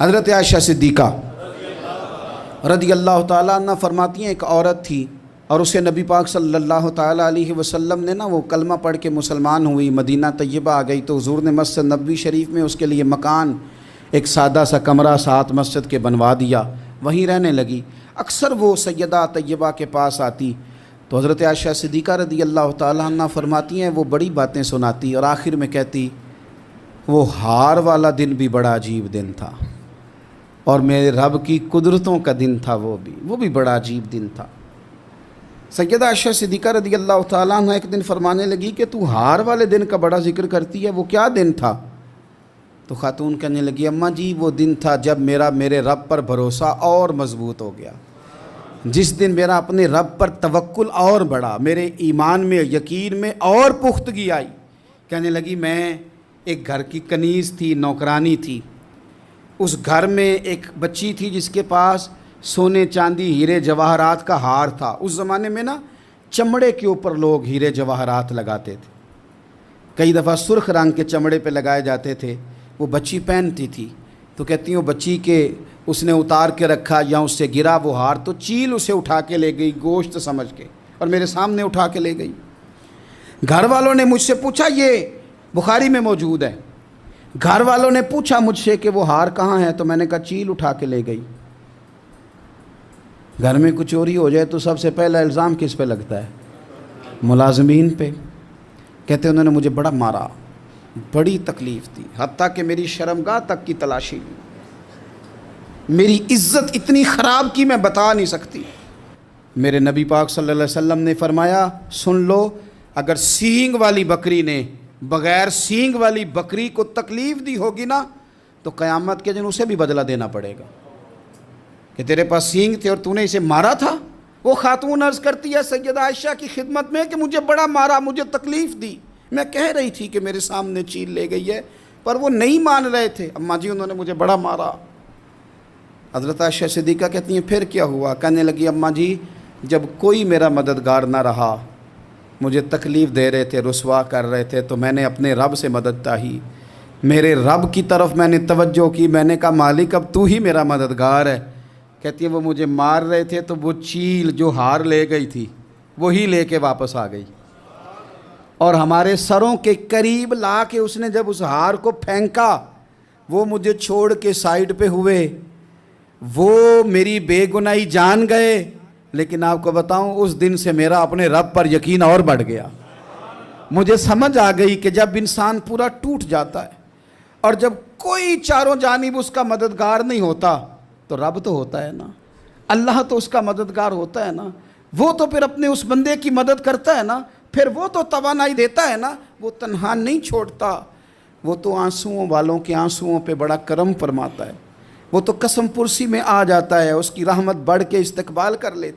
حضرت عائشہ صدیقہ رضی اللہ تعالیٰ عنہ فرماتی ہیں، ایک عورت تھی اور اسے نبی پاک صلی اللہ تعالیٰ علیہ وسلم نے وہ کلمہ پڑھ کے مسلمان ہوئی، مدینہ طیبہ آ گئی تو حضور نے مسجد نبوی شریف میں اس کے لیے مکان، ایک سادہ سا کمرہ ساتھ مسجد کے بنوا دیا، وہیں رہنے لگی۔ اکثر وہ سیدہ طیبہ کے پاس آتی تو حضرت عائشہ صدیقہ رضی اللہ تعالیٰ عنہ فرماتی ہیں وہ بڑی باتیں سناتی اور آخر میں کہتی وہ ہار والا دن بھی بڑا عجیب دن تھا اور میرے رب کی قدرتوں کا دن تھا، وہ بھی بڑا عجیب دن تھا۔ سیدہ عائشہ صدیقہ رضی اللہ تعالیٰ عنہ ایک دن فرمانے لگی کہ تو ہار والے دن کا بڑا ذکر کرتی ہے، وہ کیا دن تھا؟ تو خاتون کہنے لگی اماں جی وہ دن تھا جب میرے رب پر بھروسہ اور مضبوط ہو گیا، جس دن میرا اپنے رب پر توکل اور بڑھا، میرے ایمان میں یقین میں اور پختگی آئی۔ کہنے لگی میں ایک گھر کی کنیز تھی، نوکرانی تھی، اس گھر میں ایک بچی تھی جس کے پاس سونے چاندی ہیرے جواہرات کا ہار تھا۔ اس زمانے میں چمڑے کے اوپر لوگ ہیرے جواہرات لگاتے تھے، کئی دفعہ سرخ رنگ کے چمڑے پہ لگائے جاتے تھے، وہ بچی پہنتی تھی تو کہتی ہیں وہ بچی کے اس نے اتار کے رکھا یا اس سے گرا وہ ہار تو چیل اسے اٹھا کے لے گئی گوشت سمجھ کے اور میرے سامنے اٹھا کے لے گئی۔ گھر والوں نے مجھ سے پوچھا، یہ بخاری میں موجود ہے، گھر والوں نے پوچھا مجھ سے کہ وہ ہار کہاں ہے تو میں نے کہا چیل اٹھا کے لے گئی۔ گھر میں کچھ چوری ہو جائے تو سب سے پہلا الزام کس پہ لگتا ہے؟ ملازمین پہ۔ کہتے انہوں نے مجھے بڑا مارا، بڑی تکلیف دی، حتیٰ کہ میری شرمگاہ تک کی تلاشی لی، میری عزت اتنی خراب کی میں بتا نہیں سکتی۔ میرے نبی پاک صلی اللہ علیہ وسلم نے فرمایا سن لو، اگر سینگ والی بکری نے بغیر سینگ والی بکری کو تکلیف دی ہوگی تو قیامت کے دن اسے بھی بدلہ دینا پڑے گا کہ تیرے پاس سینگ تھے اور تو نے اسے مارا تھا۔ وہ خاتون عرض کرتی ہے سیدہ عائشہ کی خدمت میں کہ مجھے بڑا مارا، مجھے تکلیف دی، میں کہہ رہی تھی کہ میرے سامنے چیل لے گئی ہے پر وہ نہیں مان رہے تھے، اماں جی انہوں نے مجھے بڑا مارا۔ حضرت عائشہ صدیقہ کہتی ہیں پھر کیا ہوا؟ کہنے لگی اماں جی جب کوئی میرا مددگار نہ رہا، مجھے تکلیف دے رہے تھے، رسوا کر رہے تھے، تو میں نے اپنے رب سے مدد چاہی، میرے رب کی طرف میں نے توجہ کی، میں نے کہا مالک اب تو ہی میرا مددگار ہے۔ کہتی ہے وہ مجھے مار رہے تھے تو وہ چیل جو ہار لے گئی تھی وہی لے کے واپس آ گئی اور ہمارے سروں کے قریب لا کے اس نے جب اس ہار کو پھینکا وہ مجھے چھوڑ کے سائیڈ پہ ہوئے، وہ میری بے گناہی جان گئے، لیکن آپ کو بتاؤں اس دن سے میرا اپنے رب پر یقین اور بڑھ گیا۔ مجھے سمجھ آ گئی کہ جب انسان پورا ٹوٹ جاتا ہے اور جب کوئی چاروں جانب اس کا مددگار نہیں ہوتا تو رب تو ہوتا ہے نا، اللہ تو اس کا مددگار ہوتا ہے نا، وہ تو پھر اپنے اس بندے کی مدد کرتا ہے نا، پھر وہ تو توانائی دیتا ہے نا، وہ تنہا نہیں چھوڑتا، وہ تو آنسوؤں والوں کے آنسوؤں پہ بڑا کرم فرماتا ہے، وہ تو قسم پرسی میں آ جاتا ہے، اس کی رحمت بڑھ کے استقبال کر لیتا ہے۔